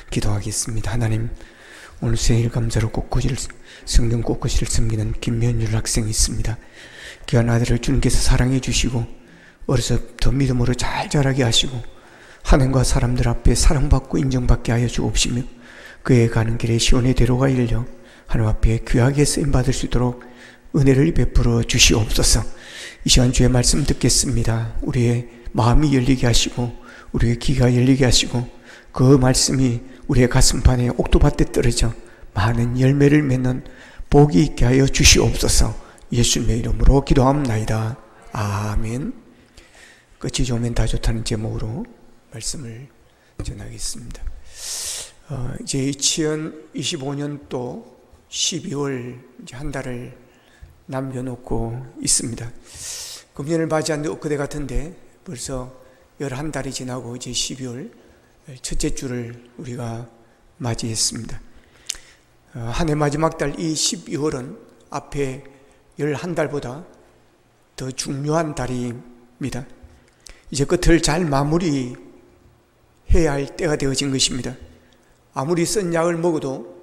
기도하겠습니다. 하나님, 오늘 생일 감사로 성경 꽃꽂이를 섬기는 김면율 학생이 있습니다. 귀한 아들을 주님께서 사랑해 주시고 어려서부터 믿음으로 잘 자라게 하시고 하나님과 사람들 앞에 사랑받고 인정받게 하여 주옵시며 그의 가는 길에 시온의 대로가 열려 하나님 앞에 귀하게 쓰임받을 수 있도록 은혜를 베풀어 주시옵소서. 이 시간 주의 말씀 듣겠습니다. 우리의 마음이 열리게 하시고 우리의 귀가 열리게 하시고 그 말씀이 우리의 가슴판에 옥토밭에 떨어져 많은 열매를 맺는 복이 있게 하여 주시옵소서. 예수님의 이름으로 기도합나이다. 아멘. 끝이 좋으면 다 좋다는 제목으로 말씀을 전하겠습니다. 이제 2025년도 12월 이제 한 달을 남겨놓고 있습니다. 금년을 맞이한 지 엊그제 같은데 벌써 11달이 지나고 이제 12월 첫째 주를 우리가 맞이했습니다. 한 해 마지막 달 이 12월은 앞에 11달보다 더 중요한 달입니다. 이제 끝을 잘 마무리해야 할 때가 되어진 것입니다. 아무리 쓴 약을 먹어도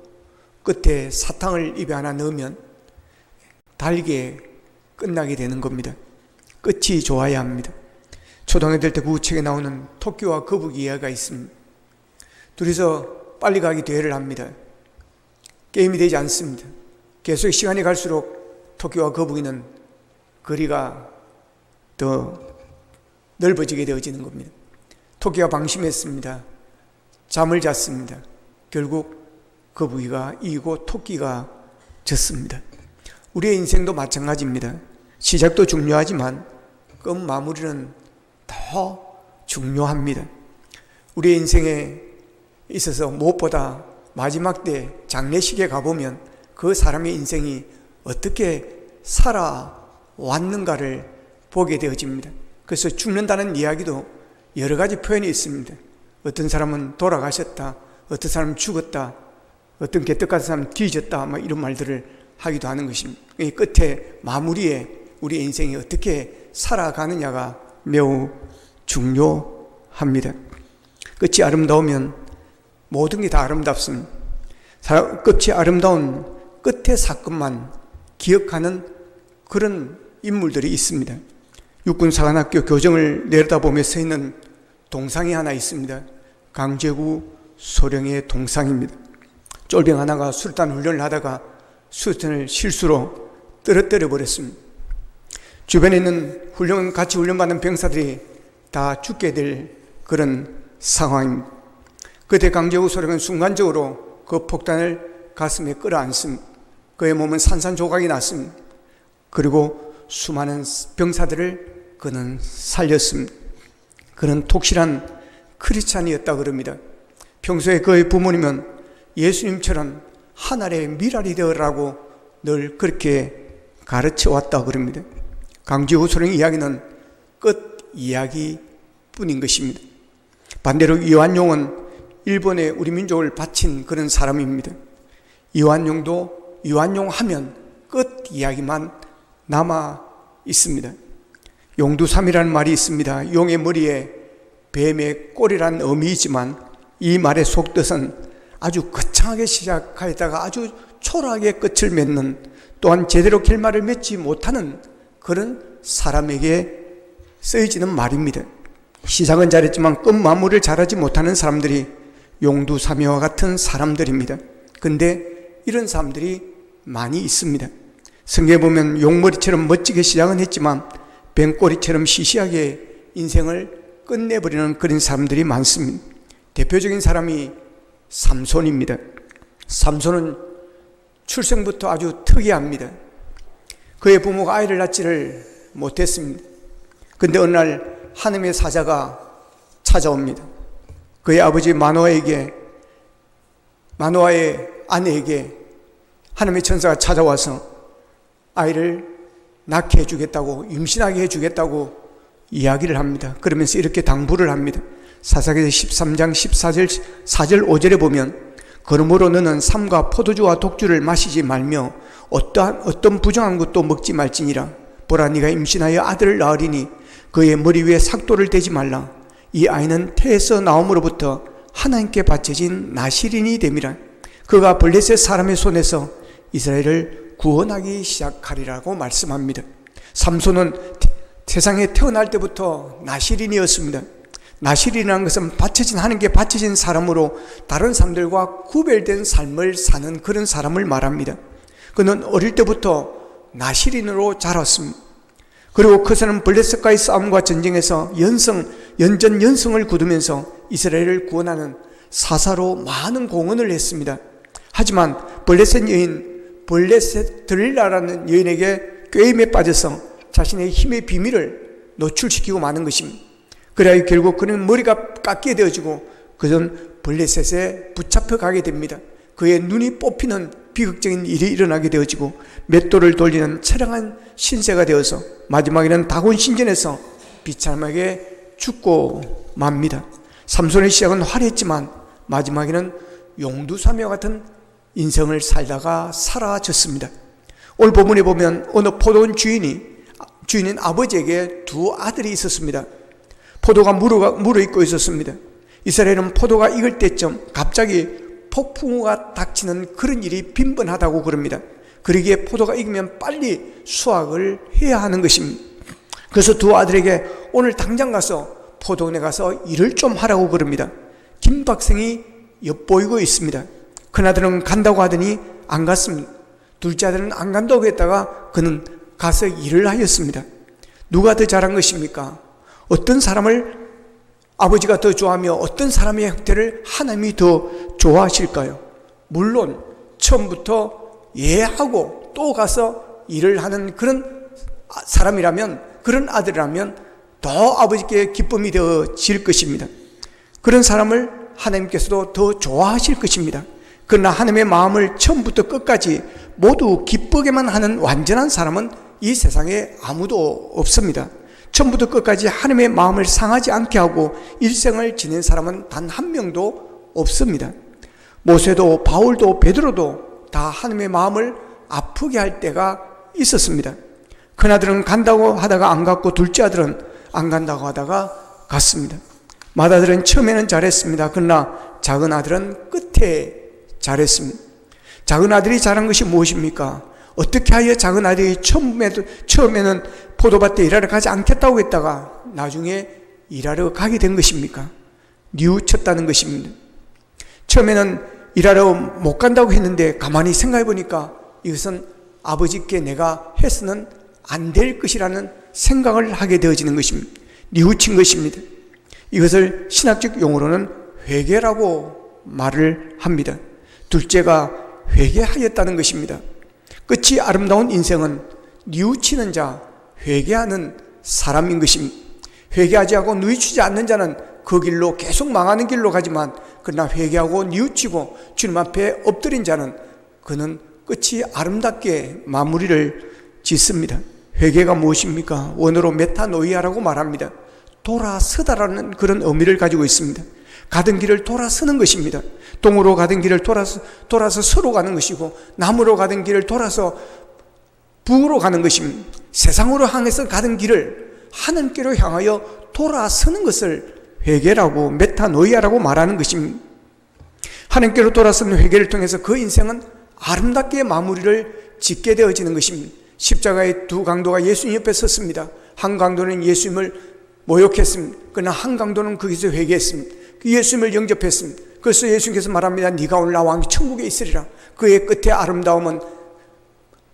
끝에 사탕을 입에 하나 넣으면 달게 끝나게 되는 겁니다. 끝이 좋아야 합니다. 초등학교 때 그 책에 나오는 토끼와 거북이 이야기가 있습니다. 둘이서 빨리 가기 대회를 합니다. 게임이 되지 않습니다. 계속 시간이 갈수록 토끼와 거북이는 거리가 더 넓어지게 되어지는 겁니다. 토끼가 방심했습니다. 잠을 잤습니다. 결국 거북이가 이기고 토끼가 졌습니다. 우리의 인생도 마찬가지입니다. 시작도 중요하지만 끝 마무리는 더 중요합니다. 우리의 인생에 있어서 무엇보다 마지막 때 장례식에 가보면 그 사람의 인생이 어떻게 살아왔는가를 보게 되어집니다. 그래서 죽는다는 이야기도 여러 가지 표현이 있습니다. 어떤 사람은 돌아가셨다, 어떤 사람은 죽었다, 어떤 개떡 같은 사람은 뒤졌다, 이런 말들을 하기도 하는 것입니다. 이 끝에 마무리에 우리 인생이 어떻게 살아가느냐가 매우 중요합니다. 끝이 아름다우면 모든 게 다 아름답습니다. 끝이 아름다운 끝의 사건만 기억하는 그런 인물들이 있습니다. 육군사관학교 교정을 내려다보며 서 있는 동상이 하나 있습니다. 강제구 소령의 동상입니다. 쫄병 하나가 수류탄 훈련을 하다가 수류탄을 실수로 떨어뜨려 버렸습니다. 주변에 있는 같이 훈련받는 병사들이 다 죽게 될 그런 상황입니다. 그때 강제구 소령은 순간적으로 그 폭탄을 가슴에 끌어안습니다. 그의 몸은 산산조각이 났습니다. 그리고 수많은 병사들을 그는 살렸습니다. 그는 독실한 크리스찬이었다 그럽니다. 평소에 그의 부모님은 예수님처럼 하늘의 미랄이 되어라고 늘 그렇게 가르쳐 왔다 그럽니다. 강제구 소령의 이야기는 끝 이야기뿐인 것입니다. 반대로 이완용은 일본에 우리 민족을 바친 그런 사람입니다. 이완용도 이완용 하면 끝 이야기만 남아 있습니다. 용두삼이라는 말이 있습니다. 용의 머리에 뱀의 꼬리라는 의미이지만 이 말의 속뜻은 아주 거창하게 시작하였다가 아주 초라하게 끝을 맺는, 또한 제대로 결말을 맺지 못하는 그런 사람에게 쓰여지는 말입니다. 시작은 잘했지만 끝 마무리를 잘하지 못하는 사람들이 용두사미와 같은 사람들입니다. 근데 이런 사람들이 많이 있습니다. 성경에 보면 용머리처럼 멋지게 시작은 했지만 뱀꼬리처럼 시시하게 인생을 끝내버리는 그런 사람들이 많습니다. 대표적인 사람이 삼손입니다. 삼손은 출생부터 아주 특이합니다. 그의 부모가 아이를 낳지를 못했습니다. 근데 어느 날 하나님의 사자가 찾아옵니다. 그의 아버지 마노아의 아내에게 하나님의 천사가 찾아와서 아이를 낳게 해주겠다고, 임신하게 해주겠다고 이야기를 합니다. 그러면서 이렇게 당부를 합니다. 사사기서 13장 4절 5절에 보면 그러므로 너는 삼과 포도주와 독주를 마시지 말며 어떤 부정한 것도 먹지 말지니라. 보라, 네가 임신하여 아들을 낳으리니 그의 머리 위에 삭도를 대지 말라. 이 아이는 태에서 나옴으로부터 하나님께 바쳐진 나시린이 됨이라. 그가 블레셋 사람의 손에서 이스라엘을 구원하기 시작하리라고 말씀합니다. 삼손은 세상에 태어날 때부터 나시린이었습니다. 나시린이라는 것은 바쳐진, 하나님께 바쳐진 사람으로 다른 사람들과 구별된 삶을 사는 그런 사람을 말합니다. 그는 어릴 때부터 나시린으로 자랐습니다. 그리고 그는 블레셋과의 싸움과 전쟁에서 연전을 거두면서 이스라엘을 구원하는 사사로 많은 공헌을 했습니다. 하지만 블레셋 여인, 블레셋 들릴라라는 여인에게 꾀임에 빠져서 자신의 힘의 비밀을 노출시키고 마는 것입니다. 그래야 결국 그는 머리가 깎게 되어지고 그는 블레셋에 붙잡혀 가게 됩니다. 그의 눈이 뽑히는 비극적인 일이 일어나게 되어지고 맷돌을 돌리는 처량한 신세가 되어서 마지막에는 다곤 신전에서 비참하게 죽고 맙니다. 삼손의 시작은 화려했지만 마지막에는 용두사미와 같은 인생을 살다가 사라졌습니다. 오늘 본문에 보면 어느 포도원 주인인 아버지에게 두 아들이 있었습니다. 포도가 물어있고 있었습니다. 이스라엘은 포도가 익을 때쯤 갑자기 폭풍우가 닥치는 그런 일이 빈번하다고 그럽니다. 그러기에 포도가 익으면 빨리 수확을 해야 하는 것입니다. 그래서 두 아들에게 오늘 당장 가서 포도원에 가서 일을 좀 하라고 그럽니다. 김박생이 엿보이고 있습니다. 큰아들은 간다고 하더니 안 갔습니다. 둘째 아들은 안 간다고 했다가 그는 가서 일을 하였습니다. 누가 더 잘한 것입니까? 어떤 사람을 아버지가 더 좋아하며 어떤 사람의 형태를 하나님이 더 좋아하실까요? 물론 처음부터 예하고 또 가서 일을 하는 그런 사람이라면, 그런 아들이라면 더 아버지께 기쁨이 되어질 것입니다. 그런 사람을 하나님께서도 더 좋아하실 것입니다. 그러나 하나님의 마음을 처음부터 끝까지 모두 기쁘게만 하는 완전한 사람은 이 세상에 아무도 없습니다. 처음부터 끝까지 하나님의 마음을 상하지 않게 하고 일생을 지낸 사람은 단 한 명도 없습니다. 모세도 바울도 베드로도 다 하나님의 마음을 아프게 할 때가 있었습니다. 큰아들은 간다고 하다가 안 갔고 둘째 아들은 안 간다고 하다가 갔습니다. 맏아들은 처음에는 잘했습니다. 그러나 작은 아들은 끝에 잘했습니다. 작은 아들이 잘한 것이 무엇입니까? 어떻게 하여 작은 아들이 처음에는 포도밭에 일하러 가지 않겠다고 했다가 나중에 일하러 가게 된 것입니까? 뉘우쳤다는 것입니다. 처음에는 일하러 못 간다고 했는데 가만히 생각해 보니까 이것은 아버지께 내가 해서는 안 될 것이라는 생각을 하게 되어지는 것입니다. 뉘우친 것입니다. 이것을 신학적 용어로는 회개라고 말을 합니다. 둘째가 회개하였다는 것입니다. 끝이 아름다운 인생은 뉘우치는 자, 회개하는 사람인 것입니다. 회개하지 않고 뉘우치지 않는 자는 그 길로 계속 망하는 길로 가지만, 그러나 회개하고 뉘우치고 주님 앞에 엎드린 자는 그는 끝이 아름답게 마무리를 짓습니다. 회개가 무엇입니까? 원어로 메타노이아라고 말합니다. 돌아서다라는 그런 의미를 가지고 있습니다. 가던 길을 돌아서는 것입니다. 동으로 가던 길을 돌아서 서로 가는 것이고, 남으로 가던 길을 돌아서 북으로 가는 것입니다. 세상으로 향해서 가던 길을 하나님께로 향하여 돌아서는 것을 회개라고, 메타노이아라고 말하는 것입니다. 하나님께로 돌아서는 회개를 통해서 그 인생은 아름답게 마무리를 짓게 되어지는 것입니다. 십자가의 두 강도가 예수님 옆에 섰습니다. 한 강도는 예수님을 모욕했습니다. 그러나 한 강도는 거기서 회개했습니다. 예수님을 영접했습니다. 그래서 예수님께서 말합니다. 네가 오늘 나와 함께 천국에 있으리라. 그의 끝의 아름다움은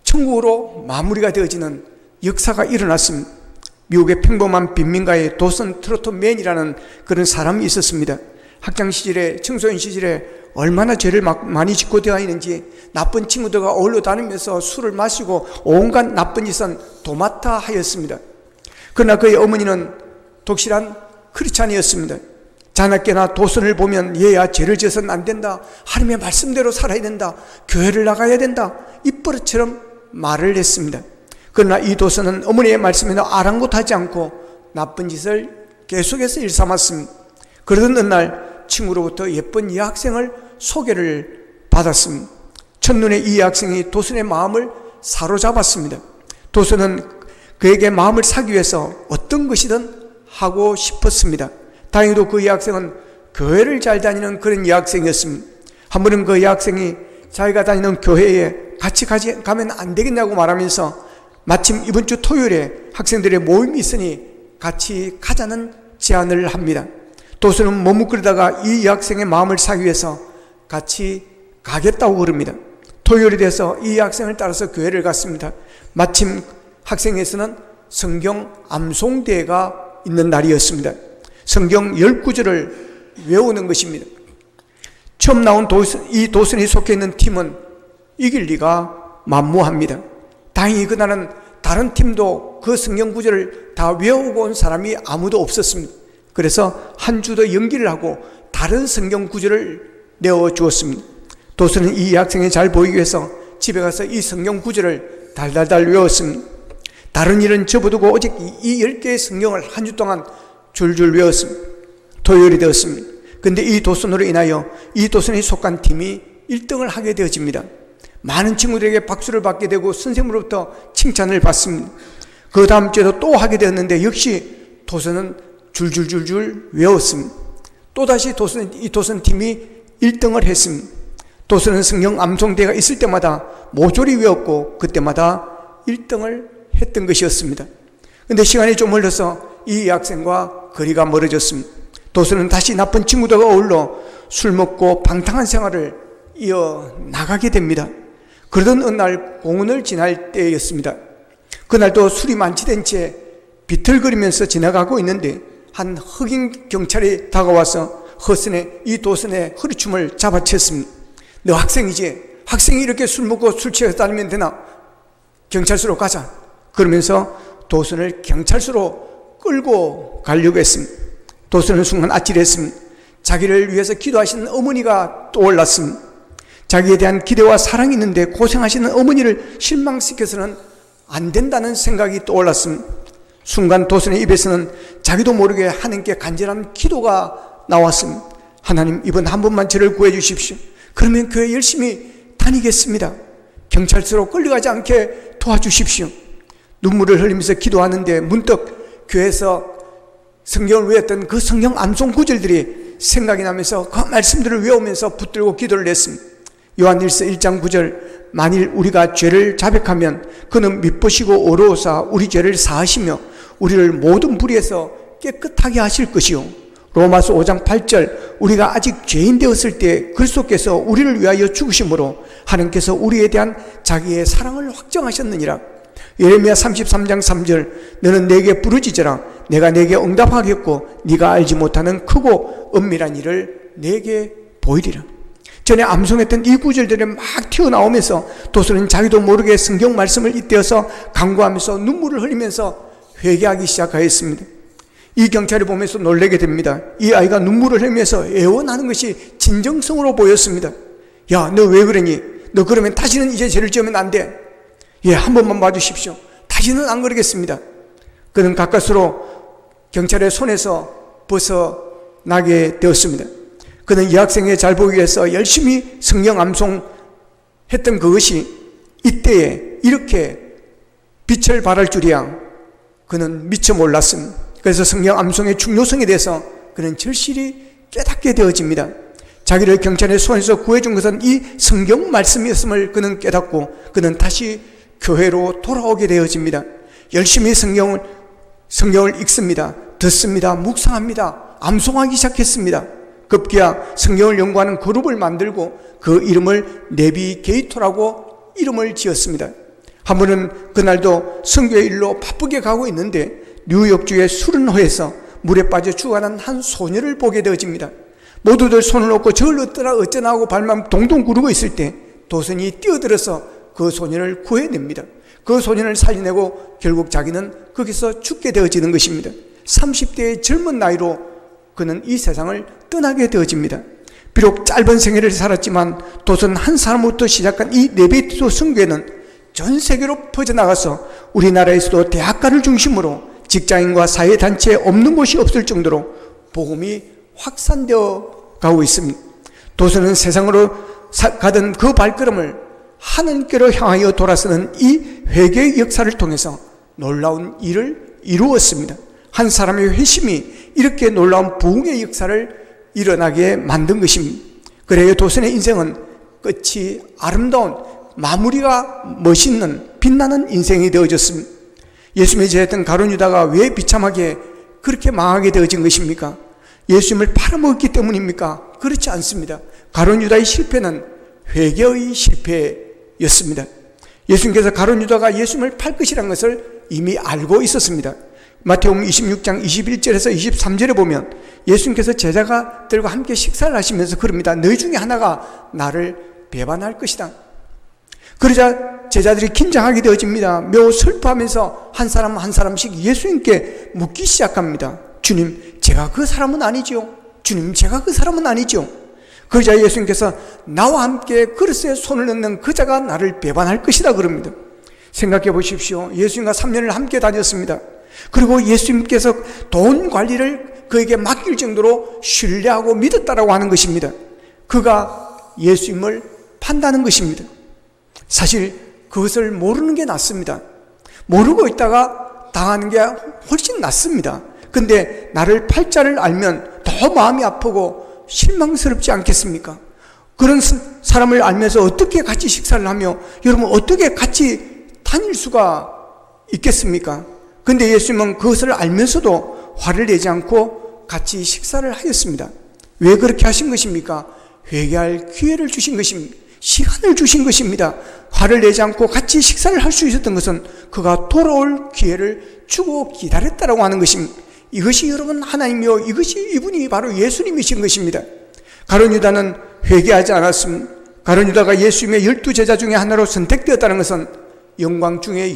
천국으로 마무리가 되어지는 역사가 일어났습니다. 미국의 평범한 빈민가에 도슨 트로트맨이라는 그런 사람이 있었습니다. 학창시절에, 청소년 시절에 얼마나 죄를 많이 짓고 다니는지, 나쁜 친구들과 어울려 다니면서 술을 마시고 온갖 나쁜 짓은 도맡아 하였습니다. 그러나 그의 어머니는 독실한 크리스찬이었습니다. 자나깨나 도선을 보면 얘야 죄를 지어서는 안 된다, 하나님의 말씀대로 살아야 된다, 교회를 나가야 된다, 입버릇처럼 말을 했습니다. 그러나 이 도선은 어머니의 말씀에는 아랑곳하지 않고 나쁜 짓을 계속해서 일삼았습니다. 그러던 어느 날 친구로부터 예쁜 여학생을 소개를 받았습니다. 첫눈에 이 여학생이 도선의 마음을 사로잡았습니다. 도선은 그에게 마음을 사기 위해서 어떤 것이든 하고 싶었습니다. 다행히도 그 여학생은 교회를 잘 다니는 그런 여학생이었습니다. 한 번은 그 여학생이 자기가 다니는 교회에 같이 가면 안 되겠냐고 말하면서 마침 이번 주 토요일에 학생들의 모임이 있으니 같이 가자는 제안을 합니다. 도수는 머뭇거리다가 이 여학생의 마음을 사기 위해서 같이 가겠다고 그럽니다. 토요일이 돼서 이 학생을 따라서 교회를 갔습니다. 마침 학생에서는 성경 암송대회가 있는 날이었습니다. 성경 10구절을 외우는 것입니다. 처음 나온 이 도슨이 속해 있는 팀은 이길 리가 만무합니다. 다행히 그날은 다른 팀도 그 성경 구절을 다 외우고 온 사람이 아무도 없었습니다. 그래서 한 주 더 연기를 하고 다른 성경 구절을 내어주었습니다. 도슨은 이 학생이 잘 보이기 위해서 집에 가서 이 성경 구절을 달달달 외웠습니다. 다른 일은 접어두고 오직 이 10개의 성경을 한 주 동안 줄줄 외웠습니다. 토요일이 되었습니다. 그런데 이 도슨으로 인하여 이 도슨이 속한 팀이 1등을 하게 되어집니다. 많은 친구들에게 박수를 받게 되고 선생님으로부터 칭찬을 받습니다. 그 다음 주에도 또 하게 되었는데 역시 도슨은 줄줄줄줄 외웠습니다. 또다시 이 도슨 팀이 1등을 했습니다. 도슨은 성경 암송대회가 있을 때마다 모조리 외웠고 그때마다 1등을 했던 것이었습니다. 그런데 시간이 좀 흘러서 이 학생과 거리가 멀어졌습니다. 도슨은 다시 나쁜 친구들과 어울러 술 먹고 방탕한 생활을 이어나가게 됩니다. 그러던 어느 날 공원을 지날 때였습니다. 그날도 술이 만취된 채 비틀거리면서 지나가고 있는데 한 흑인 경찰이 다가와서 이 도슨의 허리춤을 잡아챘습니다. 너 학생이지? 학생이 이렇게 술 먹고 술 취해서 다니면 되나? 경찰서로 가자. 그러면서 도슨을 경찰서로 끌고 가려고 했습니다. 도슨은 순간 아찔했습니다. 자기를 위해서 기도하시는 어머니가 떠올랐습니다. 자기에 대한 기대와 사랑이 있는데 고생하시는 어머니를 실망시켜서는 안 된다는 생각이 떠올랐습니다. 순간 도슨의 입에서는 자기도 모르게 하나님께 간절한 기도가 나왔습니다. 하나님, 이번 한 번만 저를 구해 주십시오. 그러면 교회 열심히 다니겠습니다. 경찰서로 끌려가지 않게 도와주십시오. 눈물을 흘리면서 기도하는데 문득 교회에서 성경을 외웠던 그 성경 암송 구절들이 생각이 나면서 그 말씀들을 외우면서 붙들고 기도를 했습니다. 요한일서 1장 9절, 만일 우리가 죄를 자백하면 그는 미쁘시고 어로오사 우리 죄를 사하시며 우리를 모든 불의에서 깨끗하게 하실 것이요. 로마서 5장 8절, 우리가 아직 죄인 되었을 때 그리스도께서 우리를 위하여 죽으심으로 하나님께서 우리에 대한 자기의 사랑을 확정하셨느니라. 예레미야 33장 3절, 너는 내게 부르짖으라. 내가 내게 응답하겠고 네가 알지 못하는 크고 은밀한 일을 내게 보이리라. 전에 암송했던 이 구절들이 막 튀어나오면서 도슨은 자기도 모르게 성경 말씀을 잇대어서 간구하면서 눈물을 흘리면서 회개하기 시작하였습니다. 이 경찰을 보면서 놀라게 됩니다. 이 아이가 눈물을 흘리면서 애원하는 것이 진정성으로 보였습니다. 야, 너 왜 그러니? 너 그러면 다시는 이제 죄를 지으면 안 돼. 예, 한 번만 봐주십시오. 다시는 안 그러겠습니다. 그는 가까스로 경찰의 손에서 벗어나게 되었습니다. 그는 이 학생이 잘 보기 위해서 열심히 성경 암송했던 그것이 이때에 이렇게 빛을 발할 줄이야 그는 미처 몰랐습니다. 그래서 성경 암송의 중요성에 대해서 그는 절실히 깨닫게 되어집니다. 자기를 경찰의 손에서 구해준 것은 이 성경 말씀이었음을 그는 깨닫고 그는 다시 교회로 돌아오게 되어집니다. 열심히 성경을 읽습니다. 듣습니다. 묵상합니다. 암송하기 시작했습니다. 급기야 성경을 연구하는 그룹을 만들고 그 이름을 내비게이터라고 이름을 지었습니다. 한 번은 그날도 선교의 일로 바쁘게 가고 있는데 뉴욕주의 수른호에서 물에 빠져 죽어가는 한 소녀를 보게 되어집니다. 모두들 손을 놓고 저걸 어쩌나 하고 발만 동동 구르고 있을 때 도슨이 뛰어들어서 그 소년을 구해냅니다. 그 소년을 살려내고 결국 자기는 거기서 죽게 되어지는 것입니다. 30대의 젊은 나이로 그는 이 세상을 떠나게 되어집니다. 비록 짧은 생애를 살았지만 도슨 한 사람부터 시작한 이 네베토 선교회는 전 세계로 퍼져나가서 우리나라에서도 대학가를 중심으로 직장인과 사회단체에 없는 곳이 없을 정도로 복음이 확산되어 가고 있습니다. 도슨은 세상으로 가던 그 발걸음을 하나님께로 향하여 돌아서는 이 회개의 역사를 통해서 놀라운 일을 이루었습니다. 한 사람의 회심이 이렇게 놀라운 부흥의 역사를 일어나게 만든 것입니다. 그래야 도선의 인생은 끝이 아름다운, 마무리가 멋있는 빛나는 인생이 되어졌습니다. 예수님의 제자였던 가룟 유다가 왜 비참하게 그렇게 망하게 되어진 것입니까? 예수님을 팔아먹었기 때문입니까? 그렇지 않습니다. 가룟 유다의 실패는 회개의 실패였습니다. 예수님께서 가룟 유다가 예수님을 팔 것이라는 것을 이미 알고 있었습니다. 마태복음 26장 21절에서 23절에 보면 예수님께서 제자들과 함께 식사를 하시면서 그럽니다. 너희 중에 하나가 나를 배반할 것이다. 그러자 제자들이 긴장하게 되어집니다. 매우 슬퍼하면서 한 사람 한 사람씩 예수님께 묻기 시작합니다. 주님, 제가 그 사람은 아니죠. 주님, 제가 그 사람은 아니죠. 그러자 예수님께서 나와 함께 그릇에 손을 넣는 그 자가 나를 배반할 것이다 그럽니다. 생각해 보십시오. 예수님과 3년을 함께 다녔습니다. 그리고 예수님께서 돈 관리를 그에게 맡길 정도로 신뢰하고 믿었다라고 하는 것입니다. 그가 예수님을 판다는 것입니다. 사실 그것을 모르는 게 낫습니다. 모르고 있다가 당하는 게 훨씬 낫습니다. 근데 나를 팔 자를 알면 더 마음이 아프고 실망스럽지 않겠습니까? 그런 사람을 알면서 어떻게 같이 식사를 하며 여러분 어떻게 같이 다닐 수가 있겠습니까? 근데 예수님은 그것을 알면서도 화를 내지 않고 같이 식사를 하였습니다. 왜 그렇게 하신 것입니까? 회개할 기회를 주신 것입니다. 시간을 주신 것입니다. 화를 내지 않고 같이 식사를 할 수 있었던 것은 그가 돌아올 기회를 주고 기다렸다라고 하는 것입니다. 이것이 여러분 하나님이요, 이분이 바로 예수님이신 것입니다. 가룟 유다는 회개하지 않았습니다. 가룟 유다가 예수님의 12제자 중에 하나로 선택되었다는 것은 영광 중에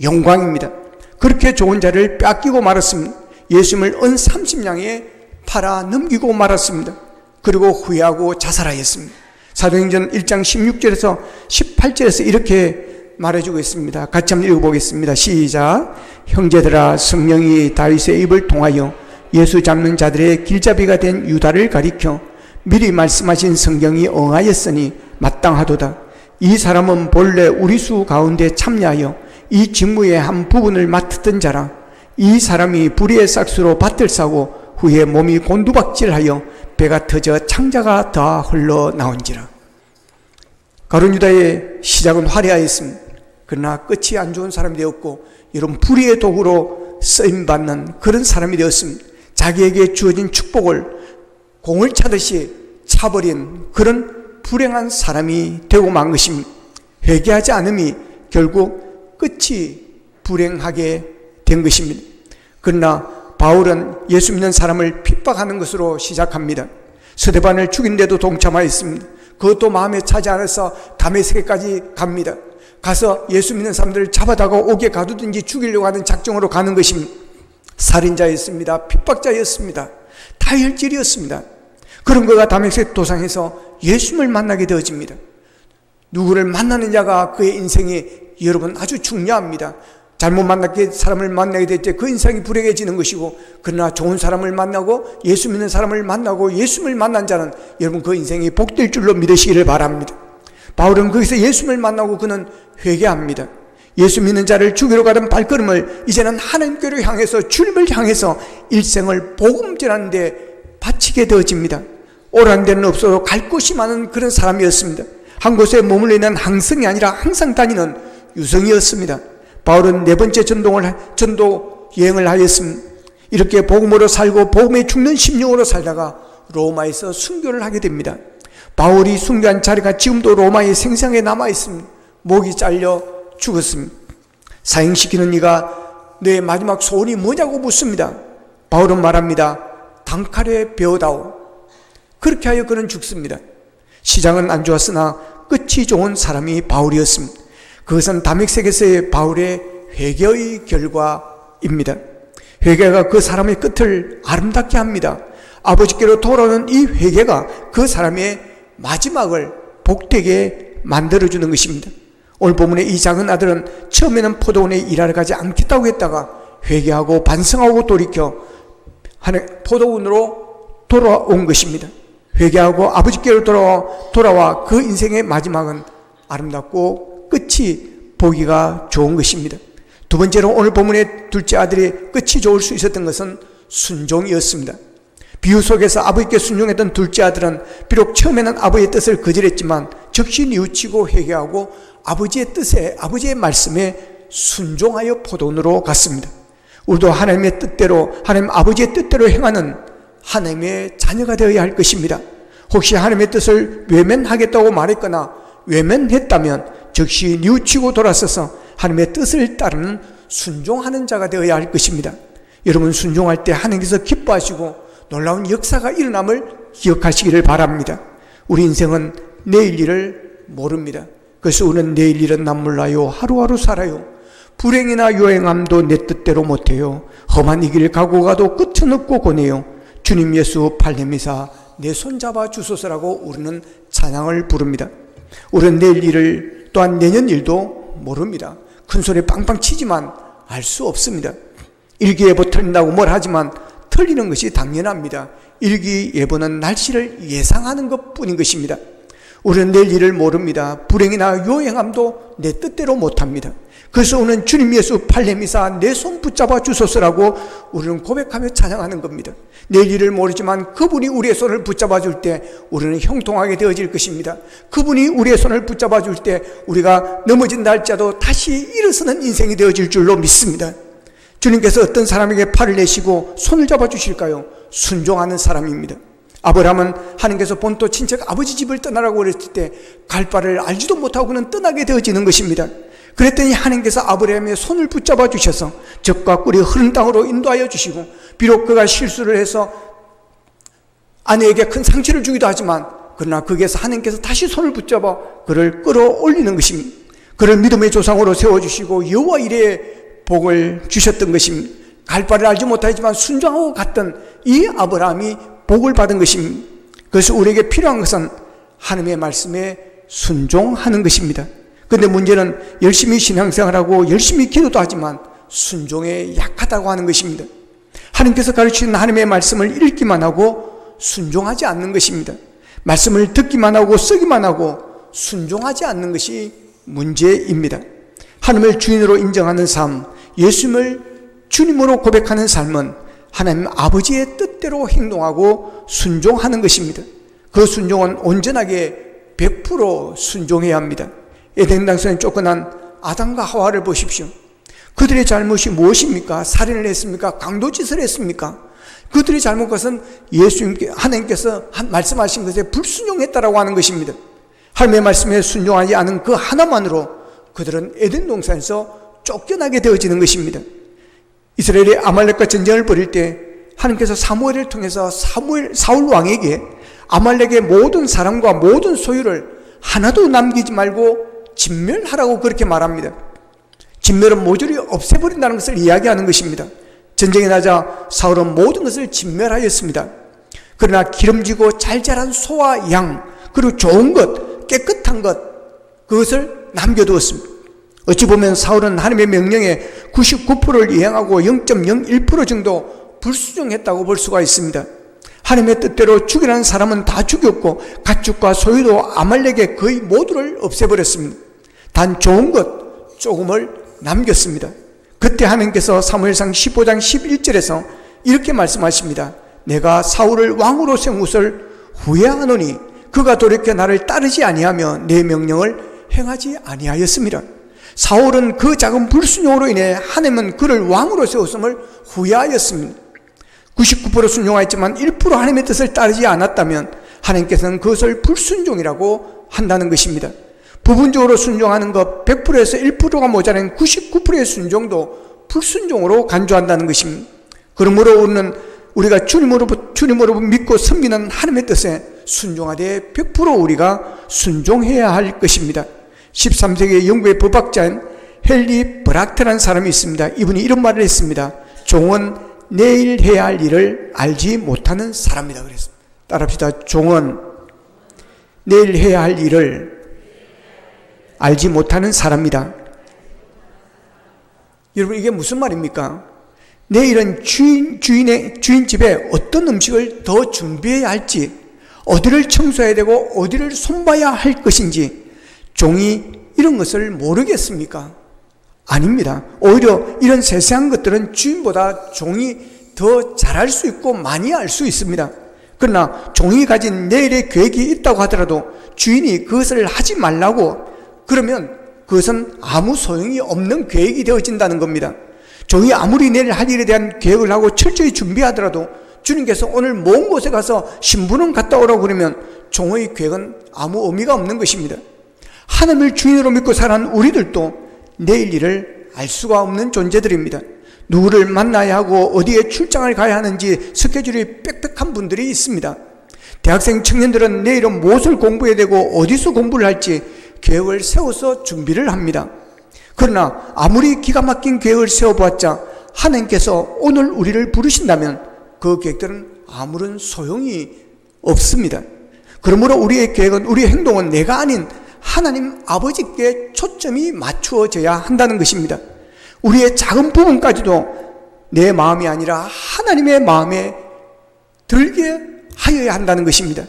영광입니다. 그렇게 좋은 자를 뺏기고 말았습니다. 예수님을 은 30냥에 팔아 넘기고 말았습니다. 그리고 후회하고 자살하였습니다. 사도행전 1장 16절에서 18절에서 이렇게 말해주고 있습니다. 같이 한번 읽어보겠습니다. 시작. 형제들아, 성령이 다윗의 입을 통하여 예수 잡는 자들의 길잡이가 된 유다를 가리켜 미리 말씀하신 성경이 응하였으니 마땅하도다. 이 사람은 본래 우리 수 가운데 참여하여 이 직무의 한 부분을 맡았던 자라. 이 사람이 불의의 싹수로 밭을 싸고 후에 몸이 곤두박질하여 배가 터져 창자가 다 흘러나온지라. 가룟 유다의 시작은 화려하였습니다. 그러나 끝이 안 좋은 사람이 되었고 여러분 불의의 도구로 쓰임받는 그런 사람이 되었습니다. 자기에게 주어진 축복을 공을 차듯이 차버린 그런 불행한 사람이 되고 만 것입니다. 회개하지 않음이 결국 끝이 불행하게 된 것입니다. 그러나 바울은 예수 믿는 사람을 핍박하는 것으로 시작합니다. 스데반을 죽인 데도 동참하였습니다. 그것도 마음에 차지 않아서 다메섹까지 갑니다. 가서 예수 믿는 사람들을 잡아다가 옥에 가두든지 죽이려고 하는 작정으로 가는 것입니다. 살인자였습니다. 핍박자였습니다. 다혈질이었습니다. 그런 그가 다메섹 도상에서 예수님을 만나게 되어집니다. 누구를 만나는 자가 그의 인생이 여러분 아주 중요합니다. 잘못 만났기에 사람을 만나게 될 때 그 인생이 불행해지는 것이고, 그러나 좋은 사람을 만나고 예수 믿는 사람을 만나고 예수님을 만난 자는 여러분 그 인생이 복될 줄로 믿으시기를 바랍니다. 바울은 거기서 예수님을 만나고 그는 회개합니다. 예수 믿는 자를 죽이러 가던 발걸음을 이제는 하나님께로 향해서 주님을 향해서 일생을 복음 전하는 데 바치게 되어집니다. 오라는 데는 없어도 갈 곳이 많은 그런 사람이었습니다. 한 곳에 머물러 있는 항성이 아니라 항상 다니는 유성이었습니다. 바울은 네 번째 전도 여행을 하였습니다. 이렇게 복음으로 살고 복음에 죽는 심령으로 살다가 로마에서 순교를 하게 됩니다. 바울이 순교한 자리가 지금도 로마의 생생하게 남아있습니다. 목이 잘려 죽었습니다. 사형시키는 이가 내 마지막 소원이 뭐냐고 묻습니다. 바울은 말합니다. 단칼에 베어다오. 그렇게 하여 그는 죽습니다. 시작은 안 좋았으나 끝이 좋은 사람이 바울이었습니다. 그것은 다메섹에서의 바울의 회개의 결과입니다. 회개가 그 사람의 끝을 아름답게 합니다. 아버지께로 돌아오는 이 회개가 그 사람의 마지막을 복되게 만들어주는 것입니다. 오늘 본문의 이 작은 아들은 처음에는 포도원에 일하러 가지 않겠다고 했다가 회개하고 반성하고 돌이켜 포도원으로 돌아온 것입니다. 회개하고 아버지께로 돌아와 그 인생의 마지막은 아름답고 끝이 보기가 좋은 것입니다. 두 번째로 오늘 본문의 둘째 아들의 끝이 좋을 수 있었던 것은 순종이었습니다. 비유 속에서 아버지께 순종했던 둘째 아들은 비록 처음에는 아버지의 뜻을 거절했지만 즉시 뉘우치고 회개하고 아버지의 뜻에, 아버지의 말씀에 순종하여 포도원으로 갔습니다. 우리도 하나님의 뜻대로, 하나님 아버지의 뜻대로 행하는 하나님의 자녀가 되어야 할 것입니다. 혹시 하나님의 뜻을 외면하겠다고 말했거나 외면했다면 즉시 뉘우치고 돌아서서 하나님의 뜻을 따르는 순종하는 자가 되어야 할 것입니다. 여러분, 순종할 때 하나님께서 기뻐하시고 놀라운 역사가 일어남을 기억하시기를 바랍니다. 우리 인생은 내일 일을 모릅니다. 그래서 우리는 내일 일은 난 몰라요, 하루하루 살아요. 불행이나 요행함도 내 뜻대로 못해요. 험한 이 길 가고 가도 끝은 없고 고네요. 주님 예수 팔렘이사 내 손 잡아 주소서라고 우리는 찬양을 부릅니다. 우리는 내일 일을, 또한 내년 일도 모릅니다. 큰 소리 빵빵 치지만 알 수 없습니다. 일기예보 틀린다고 뭘 하지만 틀리는 것이 당연합니다. 일기예보는 날씨를 예상하는 것뿐인 것입니다. 우리는 내일 일을 모릅니다. 불행이나 요행함도 내 뜻대로 못합니다. 그래서 우리는 주님 예수 팔렘이사 내 손 붙잡아 주소서라고 우리는 고백하며 찬양하는 겁니다. 내일 일을 모르지만 그분이 우리의 손을 붙잡아 줄 때 우리는 형통하게 되어질 것입니다. 그분이 우리의 손을 붙잡아 줄 때 우리가 넘어진다 할지라도 다시 일어서는 인생이 되어질 줄로 믿습니다. 주님께서 어떤 사람에게 팔을 내시고 손을 잡아 주실까요? 순종하는 사람입니다. 아브라함은 하나님께서 본토 친척 아버지 집을 떠나라고 그랬을 때 갈 바를 알지도 못하고 그는 떠나게 되어지는 것입니다. 그랬더니 하나님께서 아브라함의 손을 붙잡아 주셔서 적과 꿀이 흐른 땅으로 인도하여 주시고, 비록 그가 실수를 해서 아내에게 큰 상처를 주기도 하지만 그러나 거기에서 하나님께서 다시 손을 붙잡아 그를 끌어올리는 것입니다. 그를 믿음의 조상으로 세워주시고 여호와 이레의 복을 주셨던 것입니다. 갈 바를 알지 못하지만 순종하고 갔던 이 아브라함이 복을 받은 것입니다. 그래서 우리에게 필요한 것은 하나님의 말씀에 순종하는 것입니다. 그런데 문제는 열심히 신앙생활하고 열심히 기도도 하지만 순종에 약하다고 하는 것입니다. 하나님께서 가르치는 하나님의 말씀을 읽기만 하고 순종하지 않는 것입니다. 말씀을 듣기만 하고 쓰기만 하고 순종하지 않는 것이 문제입니다. 하나님을 주인으로 인정하는 삶, 예수님을 주님으로 고백하는 삶은 하나님 아버지의 뜻대로 행동하고 순종하는 것입니다. 그 순종은 온전하게 100% 순종해야 합니다. 에덴 동산에 쫓겨난 아담과 하와를 보십시오. 그들의 잘못이 무엇입니까? 살인을 했습니까? 강도짓을 했습니까? 그들의 잘못 것은 하나님께서 말씀하신 것에 불순종했다라고 하는 것입니다. 하나님의 말씀에 순종하지 않은 그 하나만으로 그들은 에덴 동산에서 쫓겨나게 되어지는 것입니다. 이스라엘이 아말렉과 전쟁을 벌일 때 하나님께서 사무엘을 통해서 사울 왕에게 아말렉의 모든 사람과 모든 소유를 하나도 남기지 말고 진멸하라고 그렇게 말합니다. 진멸은 모조리 없애버린다는 것을 이야기하는 것입니다. 전쟁이 나자 사울은 모든 것을 진멸하였습니다. 그러나 기름지고 잘 자란 소와 양, 그리고 좋은 것, 깨끗한 것, 그것을 남겨두었습니다. 어찌 보면 사울은 하나님의 명령에 99%를 이행하고 0.01% 정도 불순종했다고 볼 수가 있습니다. 하나님의 뜻대로 죽이라는 사람은 다 죽였고 가축과 소유도 아말렉의 거의 모두를 없애버렸습니다. 단 좋은 것 조금을 남겼습니다. 그때 하나님께서 사무엘상 15장 11절에서 이렇게 말씀하십니다. 내가 사울을 왕으로 세운 것을 후회하노니 그가 돌이켜 나를 따르지 아니하며 내 명령을 행하지 아니하였습니다. 사울은 그 작은 불순종으로 인해 하나님은 그를 왕으로 세웠음을 후회하였습니다. 99% 순종하였지만 1% 하나님의 뜻을 따르지 않았다면 하나님께서는 그것을 불순종이라고 한다는 것입니다. 부분적으로 순종하는 것 100%에서 1%가 모자란 99%의 순종도 불순종으로 간주한다는 것입니다. 그러므로 우리가 주님으로 믿고 섬기는 하나님의 뜻에 순종하되 100% 우리가 순종해야 할 것입니다. 13세기 영국의 법학자인 헨리 브락트라는 사람이 있습니다. 이분이 이런 말을 했습니다. 종은 내일 해야 할 일을 알지 못하는 사람이다 그랬습니다. 따라합시다. 종은 내일 해야 할 일을 알지 못하는 사람이다. 여러분, 이게 무슨 말입니까? 내일은 주인 집에 어떤 음식을 더 준비해야 할지, 어디를 청소해야 되고 어디를 손봐야 할 것인지 종이 이런 것을 모르겠습니까? 아닙니다. 오히려 이런 세세한 것들은 주인보다 종이 더 잘할 수 있고 많이 알 수 있습니다. 그러나 종이 가진 내일의 계획이 있다고 하더라도 주인이 그것을 하지 말라고 그러면 그것은 아무 소용이 없는 계획이 되어진다는 겁니다. 종이 아무리 내일 할 일에 대한 계획을 하고 철저히 준비하더라도 주님께서 오늘 먼 곳에 가서 신부는 갔다 오라고 그러면 종의 계획은 아무 의미가 없는 것입니다. 하나님을 주인으로 믿고 살아가는 우리들도 내일 일을 알 수가 없는 존재들입니다. 누구를 만나야 하고 어디에 출장을 가야 하는지 스케줄이 빽빽한 분들이 있습니다. 대학생 청년들은 내일은 무엇을 공부해야 되고 어디서 공부를 할지 계획을 세워서 준비를 합니다. 그러나 아무리 기가 막힌 계획을 세워보았자 하나님께서 오늘 우리를 부르신다면 그 계획들은 아무런 소용이 없습니다. 그러므로 우리의 계획은, 우리의 행동은 내가 아닌 하나님 아버지께 초점이 맞추어져야 한다는 것입니다. 우리의 작은 부분까지도 내 마음이 아니라 하나님의 마음에 들게 하여야 한다는 것입니다.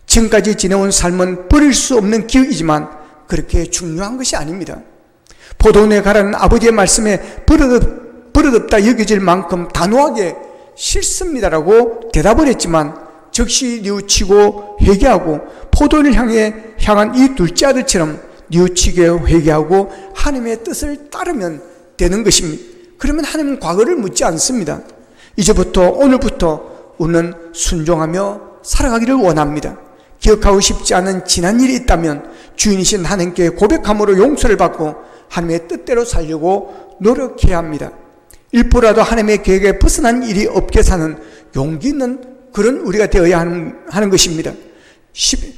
지금까지 지내온 삶은 버릴 수 없는 기억이지만 그렇게 중요한 것이 아닙니다. 포도원에 가라는 아버지의 말씀에 버릇없다 여겨질 만큼 단호하게 싫습니다라고 대답을 했지만 즉시 뉘우치고 회개하고 포도원을 향한 이 둘째 아들처럼 뉘우치게 회개하고 하나님의 뜻을 따르면 되는 것입니다. 그러면 하나님은 과거를 묻지 않습니다. 이제부터 오늘부터 우리는 순종하며 살아가기를 원합니다. 기억하고 싶지 않은 지난 일이 있다면 주인이신 하나님께 고백함으로 용서를 받고 하나님의 뜻대로 살려고 노력해야 합니다. 일부라도 하나님의 계획에 벗어난 일이 없게 사는 용기 있는 그런 우리가 되어야 하는 것입니다.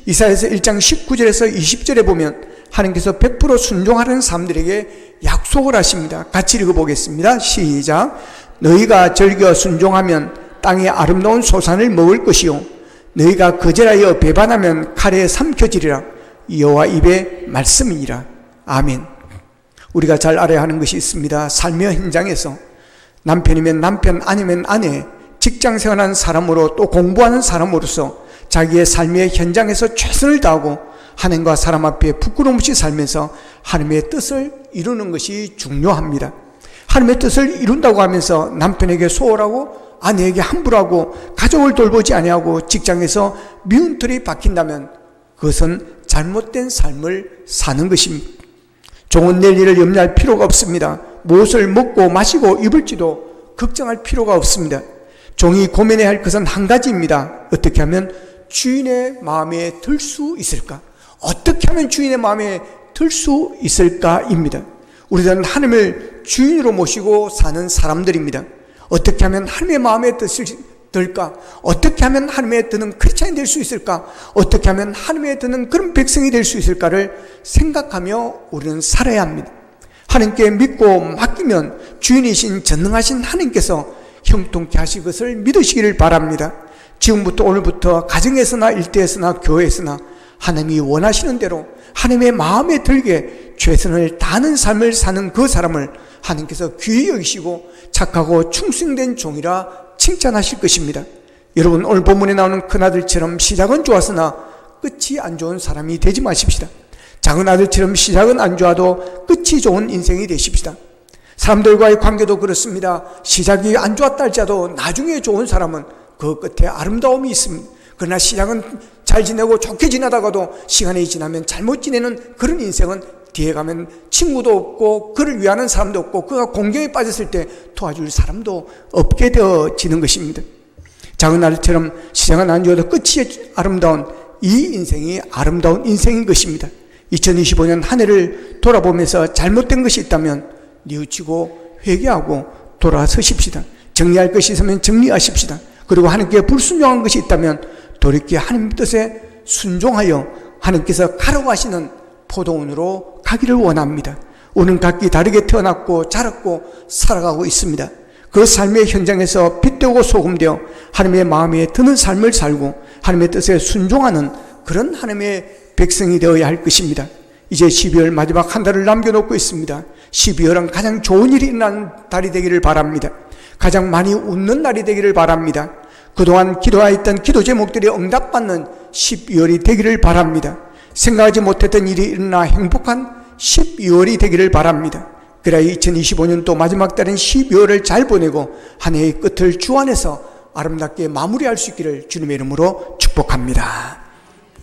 이사야서 1장 19절에서 20절에 보면 하나님께서 100% 순종하는 사람들에게 약속을 하십니다. 같이 읽어보겠습니다. 시작. 너희가 즐겨 순종하면 땅의 아름다운 소산을 먹을 것이요 너희가 거절하여 배반하면 칼에 삼켜지리라. 여호와 입의 말씀이니라. 아멘. 우리가 잘 알아야 하는 것이 있습니다. 삶의 현장에서 남편이면 남편, 아니면 아내, 직장 생활하는 사람으로 또 공부하는 사람으로서 자기의 삶의 현장에서 최선을 다하고 하나님과 사람 앞에 부끄러움 없이 살면서 하나님의 뜻을 이루는 것이 중요합니다. 하나님의 뜻을 이룬다고 하면서 남편에게 소홀하고 아내에게 함부로하고 가족을 돌보지 아니하고 직장에서 미운 털이 박힌다면 그것은 잘못된 삶을 사는 것입니다. 종은 내일 일을 염려할 필요가 없습니다. 무엇을 먹고 마시고 입을지도 걱정할 필요가 없습니다. 종이 고민해야 할 것은 한 가지입니다. 어떻게 하면 주인의 마음에 들 수 있을까? 어떻게 하면 주인의 마음에 들 수 있을까입니다. 우리들은 하나님을 주인으로 모시고 사는 사람들입니다. 어떻게 하면 하나님의 마음에 들까? 어떻게 하면 하나님의 드는 크리스찬이 될 수 있을까? 어떻게 하면 하나님의 드는 그런 백성이 될 수 있을까를 생각하며 우리는 살아야 합니다. 하나님께 믿고 맡기면 주인이신 전능하신 하나님께서 형통케 하실 것을 믿으시기를 바랍니다. 지금부터 오늘부터 가정에서나 일대에서나 교회에서나 하나님이 원하시는 대로 하나님의 마음에 들게 최선을 다하는 삶을 사는 그 사람을 하나님께서 귀히 여기시고 착하고 충성된 종이라 칭찬하실 것입니다. 여러분, 오늘 본문에 나오는 큰아들처럼 시작은 좋았으나 끝이 안 좋은 사람이 되지 마십시다. 작은 아들처럼 시작은 안 좋아도 끝이 좋은 인생이 되십시다. 사람들과의 관계도 그렇습니다. 시작이 안 좋았다 할지라도 나중에 좋은 사람은 그 끝에 아름다움이 있습니다. 그러나 시작은 잘 지내고 좋게 지나다가도 시간이 지나면 잘못 지내는 그런 인생은 뒤에 가면 친구도 없고 그를 위하는 사람도 없고 그가 공경에 빠졌을 때 도와줄 사람도 없게 되어지는 것입니다. 작은 아들처럼 시작은 안 좋아도 끝이 아름다운 이 인생이 아름다운 인생인 것입니다. 2025년 한 해를 돌아보면서 잘못된 것이 있다면 뉘우치고 회개하고 돌아서십시다. 정리할 것이 있으면 정리하십시다. 그리고 하나님께 불순종한 것이 있다면 돌이켜 하나님 뜻에 순종하여 하나님께서 가라고 하시는 포도원으로 가기를 원합니다. 우리는 각기 다르게 태어났고 자랐고 살아가고 있습니다. 그 삶의 현장에서 빛되고 소금되어 하나님의 마음에 드는 삶을 살고 하나님의 뜻에 순종하는 그런 하나님의 백성이 되어야 할 것입니다. 이제 12월 마지막 한 달을 남겨놓고 있습니다. 12월은 가장 좋은 일이 일어나는 달이 되기를 바랍니다. 가장 많이 웃는 날이 되기를 바랍니다. 그동안 기도하였던 기도 제목들이 응답받는 12월이 되기를 바랍니다. 생각하지 못했던 일이 일어나 행복한 12월이 되기를 바랍니다. 그래야 2025년도 마지막 달인 12월을 잘 보내고 한 해의 끝을 주 안에서 아름답게 마무리할 수 있기를 주님의 이름으로 축복합니다.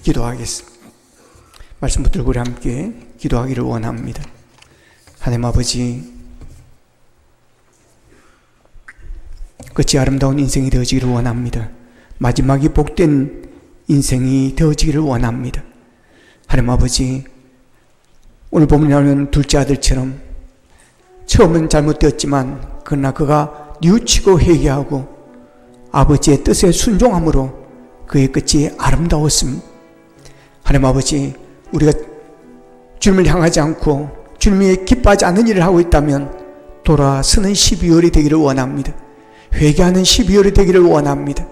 기도하겠습니다. 말씀 붙들고 우리 함께 기도하기를 원합니다. 하나님 아버지, 끝이 아름다운 인생이 되어지기를 원합니다. 마지막이 복된 인생이 되어지기를 원합니다. 하나님 아버지, 오늘 본문에 나오는 둘째 아들처럼 처음은 잘못되었지만 그러나 그가 뉘우치고 회개하고 아버지의 뜻에 순종함으로 그의 끝이 아름다웠습니다. 하나님 아버지, 우리가 주님을 향하지 않고 주님이 기뻐하지 않는 일을 하고 있다면 돌아서는 12월이 되기를 원합니다. 회개하는 12월이 되기를 원합니다.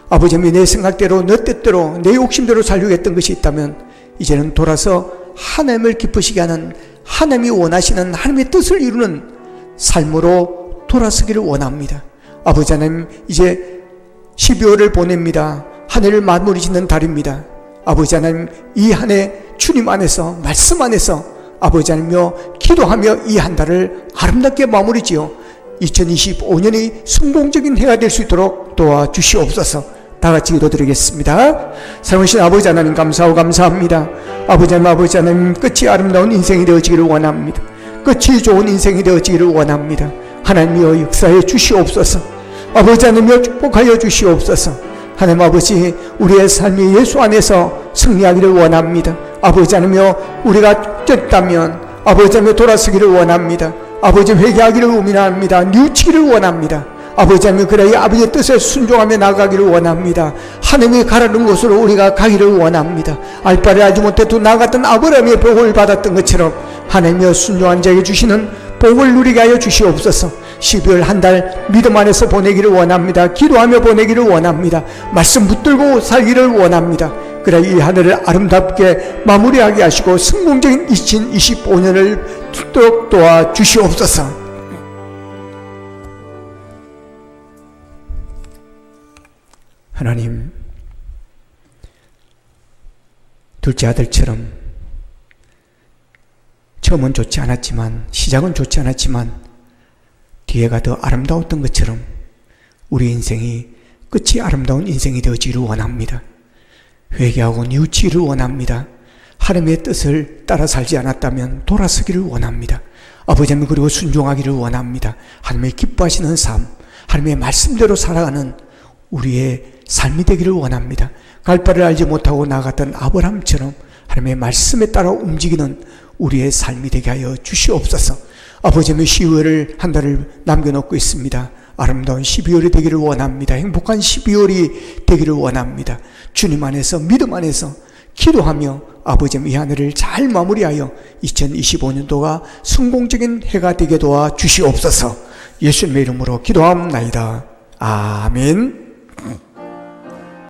아버지, 내 생각대로 내 뜻대로 내 욕심대로 살려고 했던 것이 있다면 이제는 돌아서 하나님을 기쁘시게 하는, 하나님이 원하시는 하나님의 뜻을 이루는 삶으로 돌아서기를 원합니다. 아버지 하나님, 이제 12월을 보냅니다. 한 해를 마무리 짓는 달입니다. 아버지 하나님, 이 한 해 주님 안에서, 말씀 안에서 아버지 하나님여 기도하며 이 한 달을 아름답게 마무리 지어 2025년이 성공적인 해가 될 수 있도록 도와주시옵소서. 다같이 기도드리겠습니다. 사랑하신 아버지 하나님, 감사하고 감사합니다. 아버지 하나님, 끝이 아름다운 인생이 되어지기를 원합니다. 끝이 좋은 인생이 되어지기를 원합니다. 하나님이여 역사해 주시옵소서. 아버지 하나님이여 축복하여 주시옵소서. 하나님 아버지, 우리의 삶이 예수 안에서 승리하기를 원합니다. 아버지 하나님이여 우리가 졌다면 아버지 하나님이여 돌아서기를 원합니다. 아버지 회개하기를 원합니다. 뉘우치기를 원합니다. 아버지 하나님, 그래 아버지의 뜻에 순종하며 나가기를 원합니다. 하나님이 가라는 곳으로 우리가 가기를 원합니다. 알바를 알지 못해도 나갔던 아브라함의 복을 받았던 것처럼 하나님이여 순종한 자에게 주시는 복을 누리게 하여 주시옵소서. 12월 한 달 믿음 안에서 보내기를 원합니다. 기도하며 보내기를 원합니다. 말씀 붙들고 살기를 원합니다. 그래 이 하늘을 아름답게 마무리하게 하시고 성공적인 2025년을 tud도록 도와주시옵소서. 하나님, 둘째 아들처럼 처음은 좋지 않았지만, 시작은 좋지 않았지만 뒤에가 더 아름다웠던 것처럼 우리 인생이 끝이 아름다운 인생이 되어지기를 원합니다. 회개하고 뉘우치기를 원합니다. 하나님의 뜻을 따라 살지 않았다면 돌아서기를 원합니다. 아버지 하나님, 그리고 순종하기를 원합니다. 하나님의 기뻐하시는 삶, 하나님의 말씀대로 살아가는 우리의 삶이 되기를 원합니다. 갈 바를 알지 못하고 나갔던 아브라함처럼 하나님의 말씀에 따라 움직이는 우리의 삶이 되게 하여 주시옵소서. 아버지, 12월을 한 달을 남겨놓고 있습니다. 아름다운 12월이 되기를 원합니다. 행복한 12월이 되기를 원합니다. 주님 안에서, 믿음 안에서 기도하며 아버지 이 하늘을 잘 마무리하여 2025년도가 성공적인 해가 되게 도와 주시옵소서. 예수님의 이름으로 기도합니다. 아멘.